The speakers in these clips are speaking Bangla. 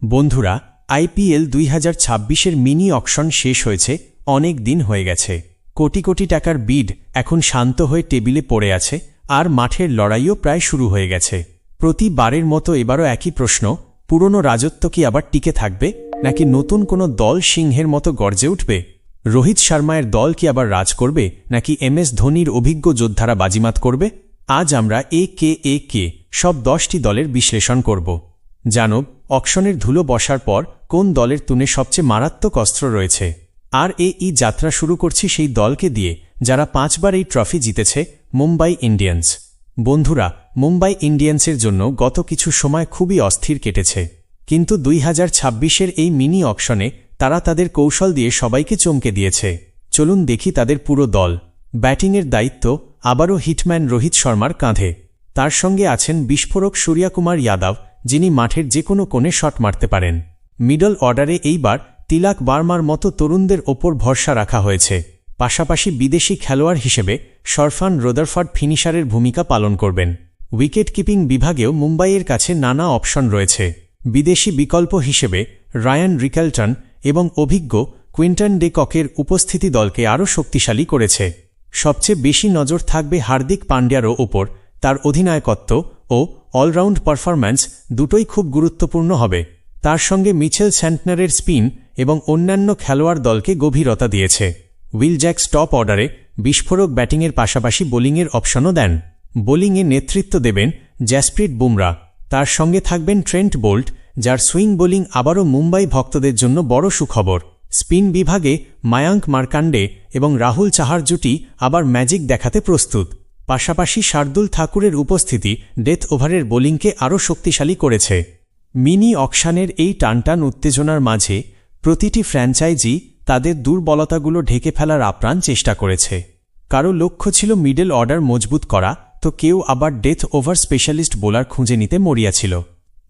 বন্ধুরা, আইপিএল ২০২৬-এর মিনি অকশন শেষ হয়েছে। অনেক দিন হয়ে গেছে। কোটি কোটি টাকার বিড এখন শান্ত হয়ে টেবিলে পড়ে আছে, আর মাঠের লড়াইও প্রায় শুরু হয়ে গেছে। প্রতিবারের মতো এবারও একই প্রশ্ন, পুরনো রাজত্ব কি আবার টিকে থাকবে, নাকি নতুন কোনো দল সিংহের মতো গর্জে উঠবে? রোহিত শর্মার দল কি আবার রাজ করবে, নাকি MS ধোনির অভিজ্ঞ যোদ্ধারা বাজিমাত করবে? আজ আমরা একে সব 10টি দলের বিশ্লেষণ করব। জানব অকশনের ধুলো বসার পর কোন দলের তুনে সবচেয়ে মারাত্মক অস্ত্র রয়েছে। আর এই যাত্রা শুরু করছি সেই দলকে দিয়ে যারা 5 বার এই ট্রফি জিতেছে, মুম্বাই ইন্ডিয়ান্স। বন্ধুরা, মুম্বাই ইন্ডিয়ান্সের জন্য গত কিছু সময় খুবই অস্থির কেটেছে, কিন্তু 2026-এর এই মিনি অকশনে তারা তাদের কৌশল দিয়ে সবাইকে চমকে দিয়েছে। চলুন দেখি তাদের পুরো দল। ব্যাটিংয়ের দায়িত্ব আবারও হিটম্যান রোহিত শর্মার কাঁধে। তার সঙ্গে আছেন বিস্ফোরক সূর্যকুমার যাদব, যিনি মাঠের যে কোনো কোণে শট মারতে পারেন। মিডল অর্ডারে এইবার তিলক বার্মার মতো তরুণদের ওপর ভরসা রাখা হয়েছে। পাশাপাশি বিদেশি খেলোয়াড় হিসেবে সরফান রদারফোর্ড ফিনিশারের ভূমিকা পালন করবেন। উইকেট কিপিং বিভাগেও মুম্বাইয়ের কাছে নানা অপশন রয়েছে। বিদেশি বিকল্প হিসেবে রায়ান রিকেলটন এবং অভিজ্ঞ কুইন্টন ডে ককের উপস্থিতি দলকে আরও শক্তিশালী করেছে। সবচেয়ে বেশি নজর থাকবে হার্দিক পান্ডিয়ারও ওপর। তার অধিনায়কত্ব ও অলরাউন্ড পারফরম্যান্স দুটোই খুব গুরুত্বপূর্ণ হবে। তার সঙ্গে মিচেল স্যান্টনারের স্পিন এবং অন্যান্য খেলোয়াড় দলকে গভীরতা দিয়েছে। উইল জ্যাকস টপ অর্ডারে বিস্ফোরক ব্যাটিংয়ের পাশাপাশি বোলিংয়ের অপশনও দেন। বোলিংয়ে নেতৃত্ব দেবেন জসপ্রীত বুমরা। তার সঙ্গে থাকবেন ট্রেন্ট বোল্ট, যার সুইং বোলিং আবারও মুম্বাই ভক্তদের জন্য বড় সুখবর। স্পিন বিভাগে মায়াঙ্ক মার্কান্ডে এবং রাহুল চাহার জুটি আবার ম্যাজিক দেখাতে প্রস্তুত। পাশাপাশি শার্দুল ঠাকুরের উপস্থিতি ডেথ ওভারের বোলিংকে আরও শক্তিশালী করেছে। মিনি অকশনের এই টানটান উত্তেজনার মাঝে প্রতিটি ফ্র্যাঞ্চাইজি তাদের দুর্বলতাগুলো ঢেকে ফেলার আপ্রাণ চেষ্টা করেছে। কারো লক্ষ্য ছিল মিডল অর্ডার মজবুত করা, তো কেউ আবার ডেথ ওভার স্পেশালিস্ট বোলার খুঁজে নিতে মরিয়া ছিল।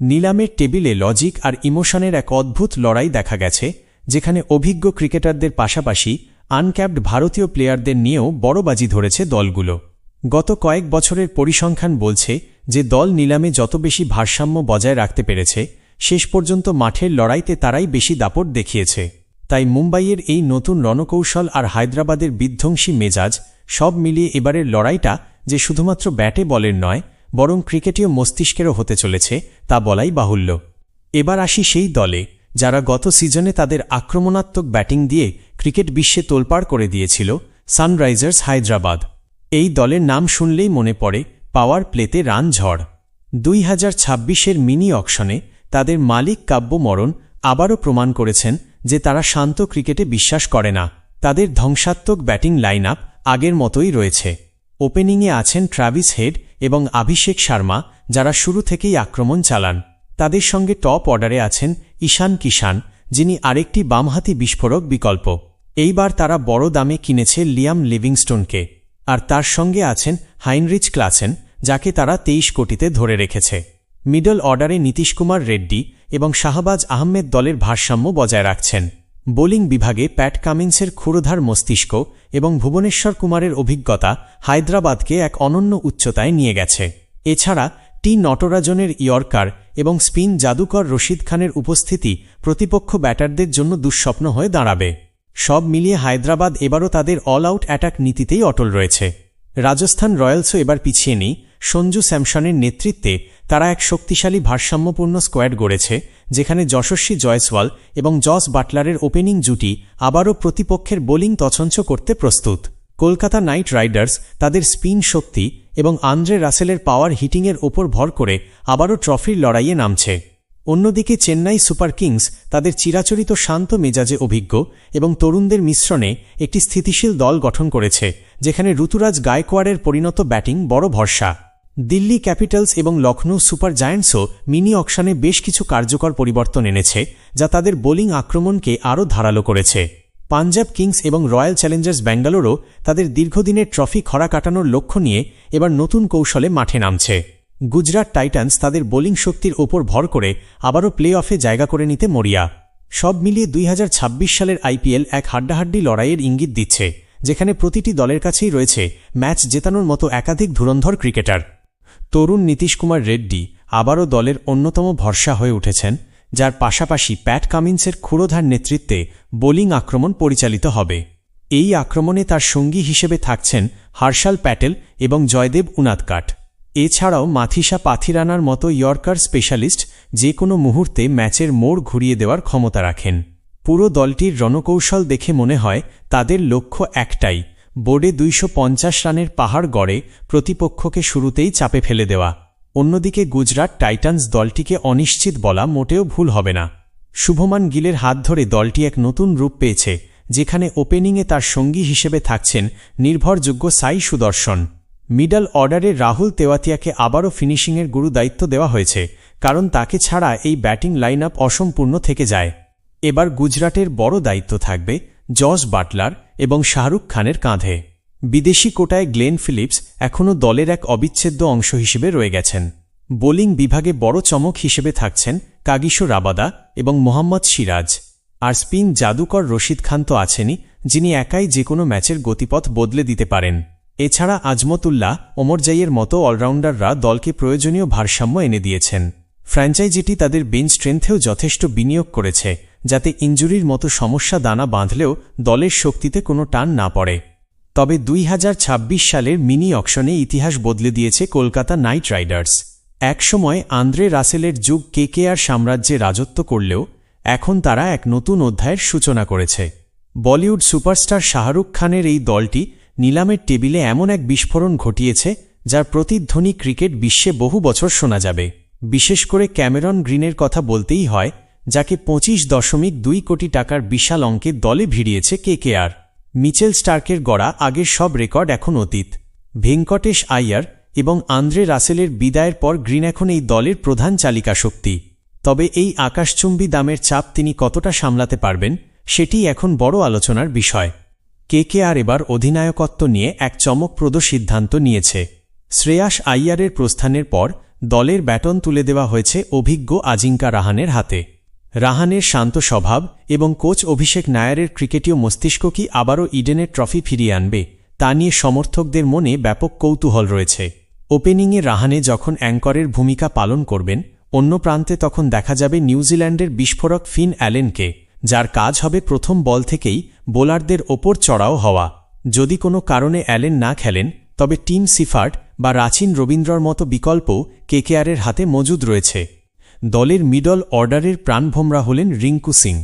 নিলামের টেবিলে লজিক আর ইমোশনের এক অদ্ভুত লড়াই দেখা গেছে, যেখানে অভিজ্ঞ ক্রিকেটারদের পাশাপাশি আনক্যাপড ভারতীয় প্লেয়ারদের নিয়েও বড় বাজি ধরেছে দলগুলো। গত কয়েক বছরের পরিসংখ্যান বলছে যে দল নিলামে যত বেশি ভারসাম্য বজায় রাখতে পেরেছে, শেষ পর্যন্ত মাঠের লড়াইতে তারাই বেশি দাপট দেখিয়েছে। তাই মুম্বাইয়ের এই নতুন রণকৌশল আর হায়দ্রাবাদের বিধ্বংসী মেজাজ সব মিলিয়ে এবারের লড়াইটা যে শুধুমাত্র ব্যাটে বলের নয়, বরং ক্রিকেটীয় মস্তিষ্কেরও হতে চলেছে, তা বলাই বাহুল্য। এবার আসি সেই দলে যারা গত সিজনে তাদের আক্রমণাত্মক ব্যাটিং দিয়ে ক্রিকেট বিশ্বে তোলপাড় করে দিয়েছিল, সানরাইজার্স হায়দ্রাবাদ। এই দলের নাম শুনলেই মনে পড়ে পাওয়ার প্লেতে রান ঝড়। 2026-এর মিনি অকশনে তাদের মালিক কাব্য মরণ আবারও প্রমাণ করেছেন যে তারা শান্ত ক্রিকেটে বিশ্বাস করে না। তাদের ধ্বংসাত্মক ব্যাটিং লাইন আপ আগের মতোই রয়েছে। ওপেনিংয়ে আছেন ট্র্যাভিস হেড এবং অভিষেক শর্মা, যারা শুরু থেকেই আক্রমণ চালান। তাদের সঙ্গে টপ অর্ডারে আছেন ঈশান কিষান, যিনি আরেকটি বামহাতি বিস্ফোরক বিকল্প। এইবার তারা বড় দামে কিনেছে লিয়াম লিভিংস্টোনকে। আর তার সঙ্গে আছেন হাইনরিচ ক্লাসেন, যাকে তারা 23 কোটিতে ধরে রেখেছে। মিডল অর্ডারে নীতিশ কুমার রেড্ডি এবং শাহবাজ আহমেদ দলের ভারসাম্য বজায় রাখছেন। বোলিং বিভাগে প্যাট কামিন্সের ক্ষুরধার মস্তিষ্ক এবং ভুবনেশ্বর কুমারের অভিজ্ঞতা হায়দ্রাবাদকে এক অনন্য উচ্চতায় নিয়ে গেছে। এছাড়া নটরাজনের ইয়র্কার এবং স্পিন জাদুকর রশিদ খানের উপস্থিতি প্রতিপক্ষ ব্যাটারদের জন্য দুঃস্বপ্ন হয়ে দাঁড়াবে। সব মিলিয়ে হায়দ্রাবাদ এবারও তাদের অল আউট অ্যাটাক নীতিতেই অটল রয়েছে। রাজস্থান রয়্যালসও এবার পিছিয়ে নেই। সঞ্জু স্যামসনের নেতৃত্বে তারা এক শক্তিশালী ভারসাম্যপূর্ণ স্কোয়াড গড়েছে, যেখানে যশস্বী জয়সওয়াল এবং জস বাটলারের ওপেনিং জুটি আবারও প্রতিপক্ষের বোলিং তছঞ্চ করতে প্রস্তুত। কলকাতা নাইট রাইডার্স তাদের স্পিন শক্তি এবং আন্দ্রে রাসেলের পাওয়ার হিটিংয়ের ওপর ভর করে আবারও ট্রফির লড়াইয়ে নামছে। অন্যদিকে চেন্নাই সুপার কিংস তাদের চিরাচরিত শান্ত মেজাজে অভিজ্ঞ এবং তরুণদের মিশ্রণে একটি স্থিতিশীল দল গঠন করেছে, যেখানে ঋতুরাজ গায়কোয়াড়ের পরিণত ব্যাটিং বড় ভরসা। দিল্লি ক্যাপিটালস এবং লখনৌ সুপার জায়ান্টসও মিনি অকশনে বেশ কিছু কার্যকর পরিবর্তন এনেছে, যা তাদের বোলিং আক্রমণকে আরও ধারালো করেছে। পাঞ্জাব কিংস এবং রয়্যাল চ্যালেঞ্জার্স ব্যাঙ্গালোরও তাদের দীর্ঘদিনের ট্রফি খরা কাটানোর লক্ষ্য নিয়ে এবার নতুন কৌশলে মাঠে নামছে। গুজরাট টাইটান্স তাদের বোলিং শক্তির ওপর ভর করে আবারও প্লে অফে জায়গা করে নিতে মরিয়া। সব মিলিয়ে 2026 সালের আইপিএল এক হাড্ডাহাড্ডি লড়াইয়ের ইঙ্গিত দিচ্ছে, যেখানে প্রতিটি দলের কাছেই রয়েছে ম্যাচ জেতানোর মতো একাধিক ধুরন্ধর ক্রিকেটার। তরুণ নীতিশ কুমার রেড্ডি আবারও দলের অন্যতম ভরসা হয়ে উঠেছেন। যার পাশাপাশি প্যাট কামিন্সের ক্ষুরোধার নেতৃত্বে বোলিং আক্রমণ পরিচালিত হবে। এই আক্রমণে তার সঙ্গী হিসেবে থাকছেন হর্ষাল প্যাটেল এবং জয়দেব উনাদকাট। এছাড়াও মাথিসা পাথিরানার মতো ইয়র্কার স্পেশালিস্ট যে কোনো মুহূর্তে ম্যাচের মোড় ঘুরিয়ে দেওয়ার ক্ষমতা রাখেন। পুরো দলটির রণকৌশল দেখে মনে হয় তাদের লক্ষ্য একটাই, বোর্ডে 250 রানের পাহাড় গড়ে প্রতিপক্ষকে শুরুতেই চাপে ফেলে দেওয়া। অন্যদিকে গুজরাট টাইটান্স দলটিকে অনিশ্চিত বলা মোটেও ভুল হবে না। শুভমান গিলের হাত ধরে দলটি এক নতুন রূপ পেয়েছে, যেখানে ওপেনিংয়ে তার সঙ্গী হিসেবে থাকছেন নির্ভরযোগ্য সাই সুদর্শন। মিডল অর্ডারে রাহুল তেওয়াতিয়াকে আবারও ফিনিশিংয়ের গুরু দায়িত্ব দেওয়া হয়েছে, কারণ তাকে ছাড়া এই ব্যাটিং লাইন আপ অসম্পূর্ণ থেকে যায়। এবার গুজরাটের বড় দায়িত্ব থাকবে জস বাটলার এবং শাহরুখ খানের কাঁধে। বিদেশি কোটায় গ্লেন ফিলিপস এখনও দলের এক অবিচ্ছেদ্য অংশ হিসেবে রয়ে গেছেন। বোলিং বিভাগে বড় চমক হিসেবে থাকছেন কাগিসো রাবাদা এবং মোহাম্মদ সিরাজ। আর স্পিন জাদুকর রশিদ খান তো আছেনই, যিনি একাই যে কোনো ম্যাচের গতিপথ বদলে দিতে পারেন। এছাড়া আজমতুল্লাহ, ওমরজাইয়ের মতো অলরাউন্ডাররা দলকে প্রয়োজনীয় ভারসাম্য এনে দিয়েছেন। ফ্র্যাঞ্চাইজিটি তাদের বেঞ্চ স্ট্রেংথেও যথেষ্ট বিনিয়োগ করেছে, যাতে ইনজুরির মতো সমস্যা দানা বাঁধলেও দলের শক্তিতে কোনো টান না পড়ে। তবে 2026 সালের মিনি অকশনে ইতিহাস বদলে দিয়েছে কলকাতা নাইট রাইডার্স। একসময় আন্দ্রে রাসেলের যুগ কেকেআর সাম্রাজ্যে রাজত্ব করলেও এখন তারা এক নতুন অধ্যায়ের সূচনা করেছে। বলিউড সুপারস্টার শাহরুখ খানের এই দলটি নিলামের টেবিলে এমন এক বিস্ফোরণ ঘটিয়েছে, যার প্রতিধ্বনি ক্রিকেট বিশ্বে বহু বছর শোনা যাবে। বিশেষ করে ক্যামেরন গ্রিনের কথা বলতেই হয়, যাকে 25.2 কোটি টাকার বিশাল অঙ্কে দলে ভিড়িয়েছে কেকেআর। মিচেল স্টার্কের গড়া আগের সব রেকর্ড এখন অতীত। ভেঙ্কটেশ আইয়ার এবং আন্দ্রে রাসেলের বিদায়ের পর গ্রিন এখন এই দলের প্রধান চালিকা শক্তি। তবে এই আকাশচুম্বী দামের চাপ তিনি কতটা সামলাতে পারবেন, সেটিই এখন বড় আলোচনার বিষয়। কেকেআর এবার অধিনায়কত্ব নিয়ে এক চমকপ্রদ সিদ্ধান্ত নিয়েছে। শ্রেয়াস আইয়ারের প্রস্থানের পর দলের ব্যাটন তুলে দেওয়া হয়েছে অভিজ্ঞ আজিঙ্কা রাহানের হাতে। রাহানের শান্ত স্বভাব এবং কোচ অভিষেক নায়ারের ক্রিকেটীয় মস্তিষ্ক কি আবারও ইডেনের ট্রফি ফিরিয়ে আনবে, তা নিয়ে সমর্থকদের মনে ব্যাপক কৌতূহল রয়েছে। ওপেনিংয়ে রাহানে যখন অ্যাঙ্করের ভূমিকা পালন করবেন, অন্য প্রান্তে তখন দেখা যাবে নিউজিল্যান্ডের বিস্ফোরক ফিন অ্যালেনকে, যার কাজ হবে প্রথম বল থেকেই বোলারদের ওপর চড়াও হওয়া। যদি কোনো কারণে অ্যালেন না খেলেন, তবে টিম সিফার্ট বা রাচিন রবীন্দ্রর মতো বিকল্পও কেকেআরের হাতে মজুদ রয়েছে। দলের মিডল অর্ডারের প্রাণভোমরা হলেন রিঙ্কু সিং।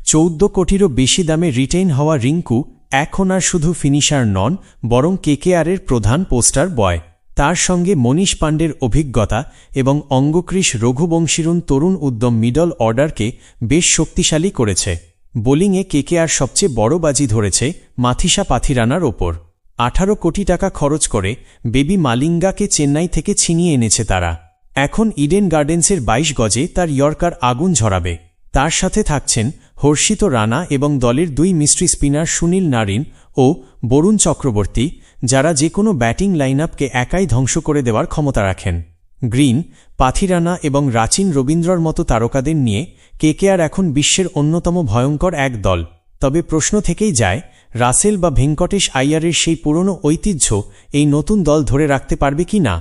14 কোটিরও বেশি দামে রিটেইন হওয়া রিঙ্কু এখন আর শুধু ফিনিশার নন, বরং কেকেআরের প্রধান পোস্টার বয়। তার সঙ্গে মনীষ পাণ্ডের অভিজ্ঞতা এবং অঙ্গক্রিশ রঘুবংশীরুন তরুণ উদ্যম মিডল অর্ডারকে বেশ শক্তিশালী করেছে। বোলিংয়ে কেকেআর সবচেয়ে বড় বাজি ধরেছে মাথিসা পাথিরানার ওপর। 18 কোটি টাকা খরচ করে বেবি মালিঙ্গাকে চেন্নাই থেকে ছিনিয়ে এনেছে তারা। এখন ইডেন গার্ডেন্সের 22 গজে তার ইয়র্কার আগুন ঝরাবে। তার সাথে থাকছেন হর্ষিত রানা এবং দলের 2 মিস্ট্রি স্পিনার সুনীল নারিন ও বরুণ চক্রবর্তী, যারা যে কোনো ব্যাটিং লাইন আপকে একাই ধ্বংস করে দেওয়ার ক্ষমতা রাখেন। গ্রিন, পাথিরানা এবং রাচিন রবীন্দ্রর মতো তারকাদের নিয়ে কেকেআর এখন বিশ্বের অন্যতম ভয়ঙ্কর এক দল। তবে প্রশ্ন থেকেই যায়, রাসেল বা ভেঙ্কটেশ আইয়ারের সেই পুরনো ঐতিহ্য এই নতুন দল ধরে রাখতে পারবে কি না?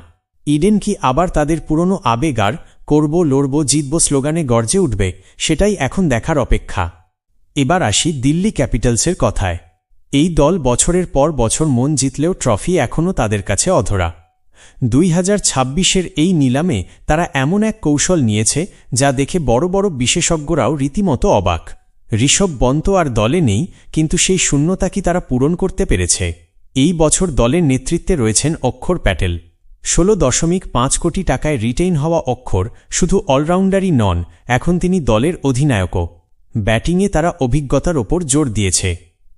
ইডেন কি আবার তাদের পুরনো আবেগ আর করব লড়ব জিতব স্লোগানে গর্জে উঠবে, সেটাই এখন দেখার অপেক্ষা। এবার আসি দিল্লি ক্যাপিটালসের কথায়। এই দল বছরের পর বছর মন জিতলেও ট্রফি এখনও তাদের কাছে অধরা। 2026-এর এই নিলামে তারা এমন এক কৌশল নিয়েছে, যা দেখে বড় বড় বিশেষজ্ঞরাও রীতিমতো অবাক। ঋষভ পন্ত আর দলে নেই, কিন্তু সেই শূন্যতা কি তারা পূরণ করতে পেরেছে? এই বছর দলের নেতৃত্বে রয়েছেন অক্ষর প্যাটেল। 16.5 কোটি টাকায় রিটেইন হওয়া অক্ষর শুধু অলরাউন্ডারই নন, এখন তিনি দলের অধিনায়কও। ব্যাটিংয়ে তারা অভিজ্ঞতার ওপর জোর দিয়েছে।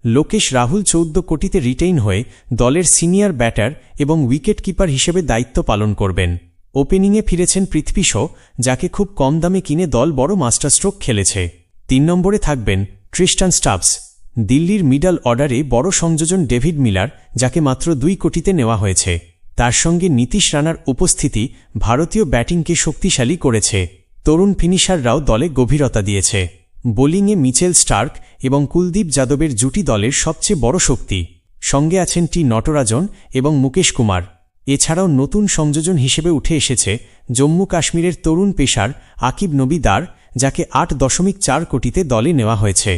লোকেশ রাহুল 14 কোটিতে রিটেইন হয়ে দলের সিনিয়র ব্যাটার এবং উইকেট কিপার হিসেবে দায়িত্ব পালন করবেন। ওপেনিংয়ে ফিরেছেন পৃথ্বী শো, যাকে খুব কম দামে কিনে দল বড় মাস্টারস্ট্রোক খেলেছে। 3 নম্বরে থাকবেন ট্রিস্টান স্টাবস। দিল্লির মিডল অর্ডারে বড় সংযোজন ডেভিড মিলার, যাকে মাত্র 2 কোটিতে নেওয়া হয়েছে। তার সঙ্গে নীতিশ রানার উপস্থিতি ভারতীয় ব্যাটিংকে শক্তিশালী করেছে। তরুণ ফিনিশাররাও দলে গভীরতা দিয়েছে। বোলিংয়ে মিচেল স্টার্ক এবং কুলদীপ যাদবের জুটি দলের সবচেয়ে বড় শক্তি। সঙ্গে আছেন টি নটরাজন এবং মুকেশ কুমার। এছাড়াও নতুন সংযোজন হিসেবে উঠে এসেছে জম্মু কাশ্মীরের তরুণ পেসার আকিব নবী দার, যাকে 8.4 কোটিতে দলে নেওয়া হয়েছে।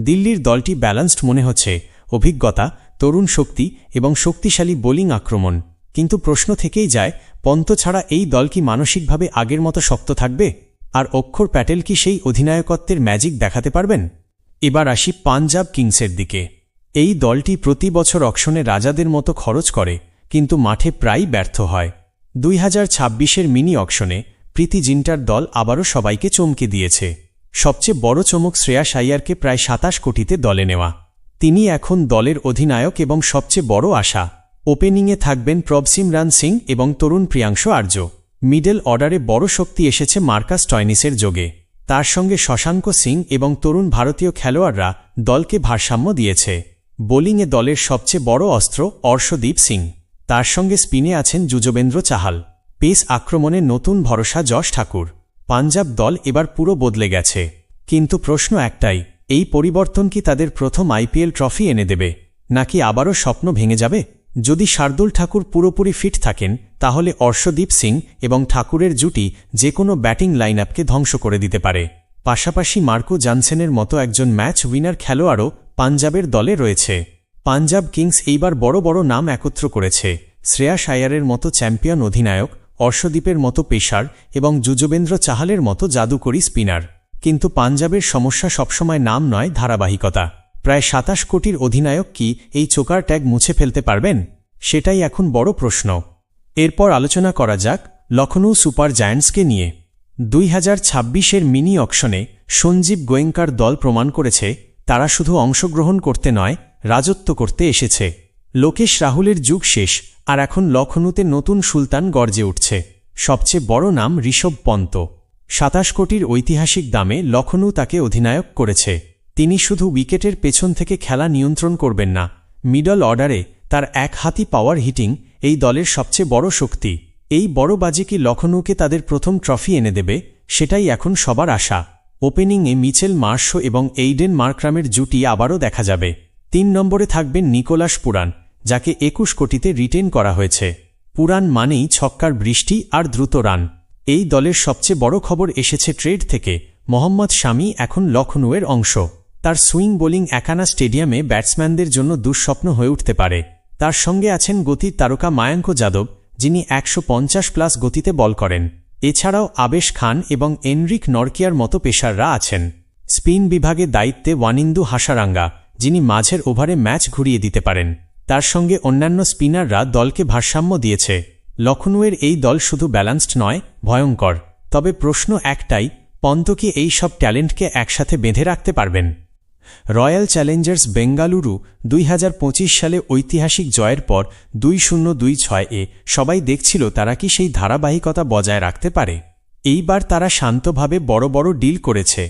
দিল্লির দলটি ব্যালান্সড মনে হচ্ছে, অভিজ্ঞতা, তরুণ শক্তি এবং শক্তিশালী বোলিং আক্রমণ। কিন্তু প্রশ্ন থেকেই যায়, পন্ত ছাড়া এই দল কি মানসিকভাবে আগের মতো শক্ত থাকবে? আর অক্ষর প্যাটেল কি সেই অধিনায়কত্বের ম্যাজিক দেখাতে পারবেন? এবার আসি পাঞ্জাব কিংসের দিকে। এই দলটি প্রতি বছর অকশনে রাজাদের মতো খরচ করে, কিন্তু মাঠে প্রায়ই ব্যর্থ হয়। 2026-এর মিনি অকশনে প্রীতি জিন্টার দল আবারও সবাইকে চমকে দিয়েছে। সবচেয়ে বড় চমক শ্রেয়াস আইয়ারকে প্রায় 27 কোটিতে দলে নেওয়া। তিনি এখন দলের অধিনায়ক এবং সবচেয়ে বড় আশা। ওপেনিংয়ে থাকবেন প্রভসিমরান সিং এবং তরুণ প্রিয়াংশু আর্য। মিডল অর্ডারে বড় শক্তি এসেছে মার্কাস স্টয়নিসের যোগে। তার সঙ্গে শশাঙ্ক সিং এবং তরুণ ভারতীয় খেলোয়াড়রা দলকে ভারসাম্য দিয়েছে। বোলিংয়ে দলের সবচেয়ে বড় অস্ত্র অর্শদীপ সিং। তার সঙ্গে স্পিনে আছেন যুজবেন্দ্র চাহাল। পেস আক্রমণে নতুন ভরসা যশ ঠাকুর। পাঞ্জাব দল এবার পুরো বদলে গেছে। কিন্তু প্রশ্ন একটাই, এই পরিবর্তন কি তাদের প্রথম আইপিএল ট্রফি এনে দেবে, নাকি আবারও স্বপ্ন ভেঙে যাবে? যদি শার্দুল ঠাকুর পুরোপুরি ফিট থাকেন, তাহলে অর্শদীপ সিং এবং ঠাকুরের জুটি যে কোনো ব্যাটিং লাইন আপকে ধ্বংস করে দিতে পারে। পাশাপাশি মার্কো জানসেনের মতো একজন ম্যাচ উইনার খেলোয়াড়ও পাঞ্জাবের দলে রয়েছে। পাঞ্জাব কিংস এইবার বড় বড় নাম একত্র করেছে। শ্রেয়াস আইয়ারের মতো চ্যাম্পিয়ন অধিনায়ক, অর্শদীপের মতো পেসার এবং যুজবেন্দ্র চাহালের মতো জাদুকরী স্পিনার। কিন্তু পাঞ্জাবের সমস্যা সবসময় নাম নয়, ধারাবাহিকতা। প্রায় 27 কোটির অধিনায়ক কি এই চোকার ট্যাগ মুছে ফেলতে পারবেন? সেটাই এখন বড় প্রশ্ন। এরপর আলোচনা করা যাক লখনৌ সুপার জায়ান্টসকে নিয়ে। 2026-এর মিনি অকশনে সঞ্জীব গোয়েঙ্কার দল প্রমাণ করেছে তারা শুধু অংশগ্রহণ করতে নয়, রাজত্ব করতে এসেছে। লোকেশ রাহুলের যুগ শেষ, আর এখন লখনৌতে নতুন সুলতান গর্জে উঠছে। সবচেয়ে বড় নাম ঋষভ পন্ত। 27 কোটির ঐতিহাসিক দামে লখনৌ তাকে অধিনায়ক করেছে। তিনি শুধু উইকেটের পেছন থেকে খেলা নিয়ন্ত্রণ করবেন না, মিডল অর্ডারে তার একহাতি পাওয়ার হিটিং এই দলের সবচেয়ে বড় শক্তি। এই বড় বাজি কি লখনৌকে তাদের প্রথম ট্রফি এনে দেবে, সেটাই এখন সবার আশা। ওপেনিংয়ে মিচেল মার্শ এবং এইডেন মার্করামের জুটি আবারও দেখা যাবে। 3 নম্বরে থাকবেন নিকোলাস পুরান, যাকে 21 কোটিতে রিটেন করা হয়েছে। পুরান মানেই ছক্কার বৃষ্টি আর দ্রুত রান। এই দলের সবচেয়ে বড় খবর এসেছে ট্রেড থেকে। মোহাম্মদ শামি এখন লখনৌয়ের অংশ। তার সুইং বোলিং একানা স্টেডিয়ামে ব্যাটসম্যানদের জন্য দুঃস্বপ্ন হয়ে উঠতে পারে। তার সঙ্গে আছেন গতির তারকা মায়াঙ্ক যাদব, যিনি 150+ গতিতে বল করেন। এছাড়াও আবেশ খান এবং এনরিক নরকিয়ার মতো পেসাররা আছেন। স্পিন বিভাগে দায়িত্বে ওয়ানিন্দু হাসারাঙ্গা, যিনি মাঝের ওভারে ম্যাচ ঘুরিয়ে দিতে পারেন। তার সঙ্গে অন্যান্য স্পিনাররা দলকে ভারসাম্য দিয়েছে। লখনৌয়ের এই দল শুধু ব্যালান্সড নয়, ভয়ঙ্কর। তবে প্রশ্ন একটাই, পন্ত কি এই সব ট্যালেন্টকে একসাথে বেঁধে রাখতে পারবেন? রয়্যাল চ্যালেঞ্জার্স বেঙ্গালুরু 2025 সালে ঐতিহাসিক জয়ের পর 2026-এ সবাই দেখছিল তারা কি সেই ধারাবাহিকতা বজায় রাখতে পারে। এইবার তারা শান্তভাবে বড় বড় ডিল করেছে।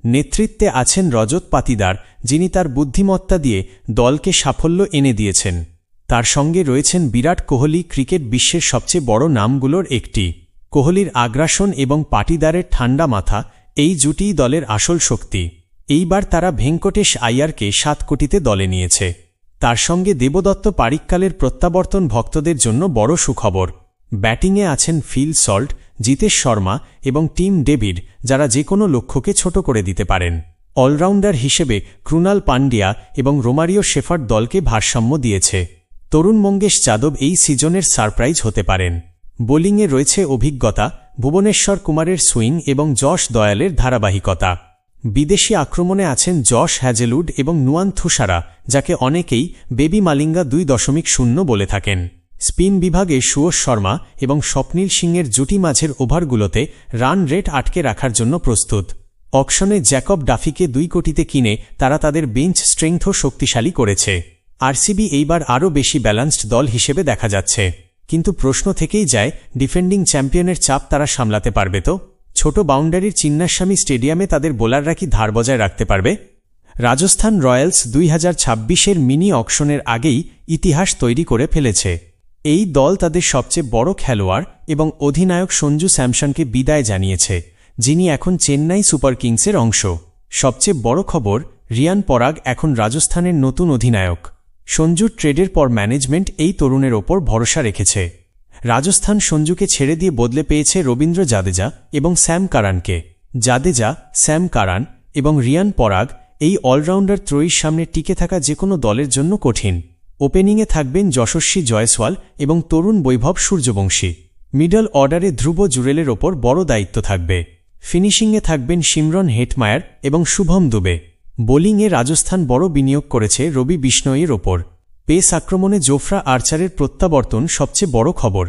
নেতৃত্বে আছেন রজত পাতিদার, যিনি তার বুদ্ধিমত্তা দিয়ে দলকে সাফল্য এনে দিয়েছেন। তার সঙ্গে রয়েছেন বিরাট কোহলি, ক্রিকেট বিশ্বের সবচেয়ে বড় নামগুলোর একটি। কোহলির আগ্রাসন এবং পাটিদারের ঠান্ডা মাথা, এই জুটিই দলের আসল শক্তি। এইবার তারা ভেঙ্কটেশ আইয়ারকে 7 কোটিতে দলে নিয়েছে। তার সঙ্গে দেবদত্ত পারিক্কালের প্রত্যাবর্তন ভক্তদের জন্য বড় সুখবর। ব্যাটিংয়ে আছেন ফিল সল্ট, জিতেশ শর্মা এবং টিম ডেভিড, যারা যে কোনো লক্ষ্যকে ছোট করে দিতে পারেন। অলরাউন্ডার হিসেবে ক্রুনাল পান্ডিয়া এবং রোমারিও শেফার্ড দলকে ভারসাম্য দিয়েছে। তরুণ মঙ্গেশ যাদব এই সিজনের সারপ্রাইজ হতে পারেন। বোলিংয়ে রয়েছে অভিজ্ঞতা, ভুবনেশ্বর কুমারের সুইং এবং যশ দয়ালের ধারাবাহিকতা। বিদেশি আক্রমণে আছেন যশ হ্যাজেলউড এবং নুয়ান থুসারা, যাকে অনেকেই বেবি মালিঙ্গা 2.0 বলে থাকেন। স্পিন বিভাগে সুয়শ শর্মা এবং স্বপ্নীল সিংয়ের জুটি মাঝের ওভারগুলোতে রান রেট আটকে রাখার জন্য প্রস্তুত। অকশনে জ্যাকব ডাফিকে 2 কোটিতে কিনে তারা তাদের বেঞ্চ স্ট্রেংথও শক্তিশালী করেছে। আরসিবি এইবার আরও বেশি ব্যালান্সড দল হিসেবে দেখা যাচ্ছে। কিন্তু প্রশ্ন থেকেই যায়, ডিফেন্ডিং চ্যাম্পিয়নের চাপ তারা সামলাতে পারবে তো? ছোট বাউন্ডারির চিন্নাস্বামী স্টেডিয়ামে তাদের বোলাররা কি ধার বজায় রাখতে পারবে? রাজস্থান রয়্যালস 2026-এর মিনি অকশনের আগেই ইতিহাস তৈরি করে ফেলেছে। এই দল তাদের সবচেয়ে বড় খেলোয়াড় এবং অধিনায়ক সঞ্জু স্যামসনকে বিদায় জানিয়েছে, যিনি এখন চেন্নাই সুপার কিংসের অংশ। সবচেয়ে বড় খবর, রিয়ান পরাগ এখন রাজস্থানের নতুন অধিনায়ক। সঞ্জুর ট্রেডের পর ম্যানেজমেন্ট এই তরুণের ওপর ভরসা রেখেছে। রাজস্থান সঞ্জুকে ছেড়ে দিয়ে বদলে পেয়েছে রবীন্দ্র জাদেজা এবং স্যাম কারানকে। জাদেজা, স্যাম কারান এবং রিয়ান পরাগ এই অলরাউন্ডার ত্রয়ীর সামনে টিকে থাকা যে কোনো দলের জন্য কঠিন। ওপেনিংয়ে থাকবেন যশস্বী জয়সওয়াল এবং তরুণ বৈভব সূর্যবংশী। মিডল অর্ডারে ধ্রুব জুরেলের ওপর বড় দায়িত্ব থাকবে। ফিনিশিংয়ে থাকবেন সিমরন হেটমায়ার এবং শুভম দুবে। বোলিংয়ে রাজস্থান বড় বিনিয়োগ করেছে রবি বিষ্ণইয়ের ওপর। পেস আক্রমণে জোফরা আর্চারের প্রত্যাবর্তন সবচেয়ে বড় খবর।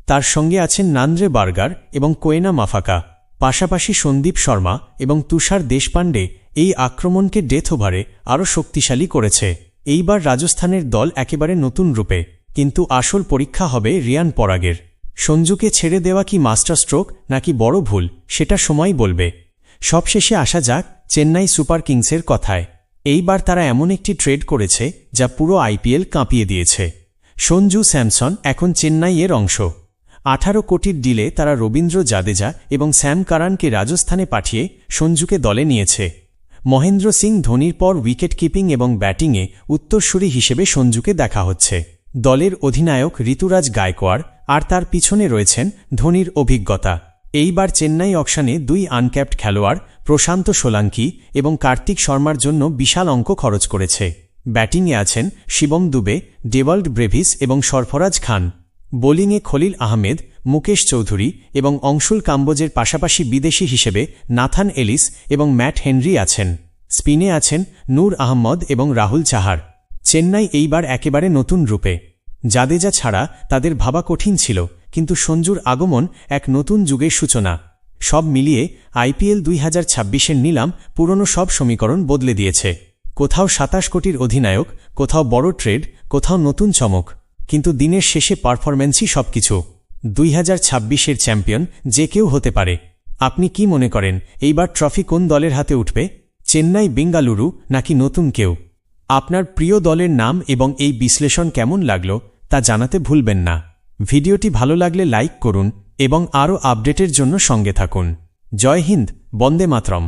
তার সঙ্গে আছেন নান্দ্রে বার্গার এবং কোয়েনা মাফাকা। পাশাপাশি সন্দীপ শর্মা এবং তুষার দেশপাণ্ডে এই আক্রমণকে ডেথ ওভারে আরও শক্তিশালী করেছে। এইবার রাজস্থানের দল একেবারে নতুন রূপে, কিন্তু আসল পরীক্ষা হবে রিয়ান পরাগের। সঞ্জুকে ছেড়ে দেওয়া কি মাস্টার স্ট্রোক নাকি বড় ভুল, সেটা সময় বলবে। সবশেষে আসা যাক চেন্নাই সুপার কিংসের কথায়। এইবার তারা এমন একটি ট্রেড করেছে যা পুরো আইপিএল কাঁপিয়ে দিয়েছে। সঞ্জু স্যামসন এখন চেন্নাইয়ের অংশ। 18 কোটির ডিলে তারা রবীন্দ্র জাদেজা এবং স্যাম কারানকে রাজস্থানে পাঠিয়ে সঞ্জুকে দলে নিয়েছে। মহেন্দ্র সিং ধোনির পর উইকেট কিপিং এবং ব্যাটিংয়ে উত্তরসূরি হিসেবে সঞ্জুকে দেখা হচ্ছে। দলের অধিনায়ক ঋতুরাজ গায়কোয়াড়, আর তার পিছনে রয়েছেন ধোনির অভিজ্ঞতা। এইবার চেন্নাই অকশনে 2 আনক্যাপড খেলোয়াড় প্রশান্ত সোলাঙ্কি এবং কার্তিক শর্মার জন্য বিশাল অঙ্ক খরচ করেছে। ব্যাটিংয়ে আছেন শিবম দুবে, ডেভাল্ড ব্রেভিস এবং সরফরাজ খান। বোলিংয়ে খলিল আহমেদ, মুকেশ চৌধুরী এবং অংশুল কাম্বোজের পাশাপাশি বিদেশি হিসেবে নাথান এলিস এবং ম্যাট হেনরি আছেন। স্পিনে আছেন নূর আহমদ এবং রাহুল চাহার। চেন্নাই এইবার একেবারে নতুন রূপে। জাদেজা ছাড়া তাদের ভাবা কঠিন ছিল, কিন্তু সঞ্জুর আগমন এক নতুন যুগের সূচনা। সব মিলিয়ে আইপিএল 2026-এর নিলাম পুরনো সব সমীকরণ বদলে দিয়েছে। কোথাও 27 কোটির অধিনায়ক, কোথাও বড় ট্রেড, কোথাও নতুন চমক, কিন্তু দিনের শেষে পারফরম্যান্সই সবকিছু। 2026-এর চ্যাম্পিয়ন যে কেউ হতে পারে। আপনি কি মনে করেন এইবার ট্রফি কোন দলের হাতে উঠবে? চেন্নাই, বেঙ্গালুরু নাকি নতুন কেউ? আপনার প্রিয় দলের নাম এবং এই বিশ্লেষণ কেমন লাগলো তা জানাতে ভুলবেন না। ভিডিওটি ভালো লাগলে লাইক করুন এবং আরও আপডেটের জন্য সঙ্গে থাকুন। জয় হিন্দ, বন্দে মাতরম।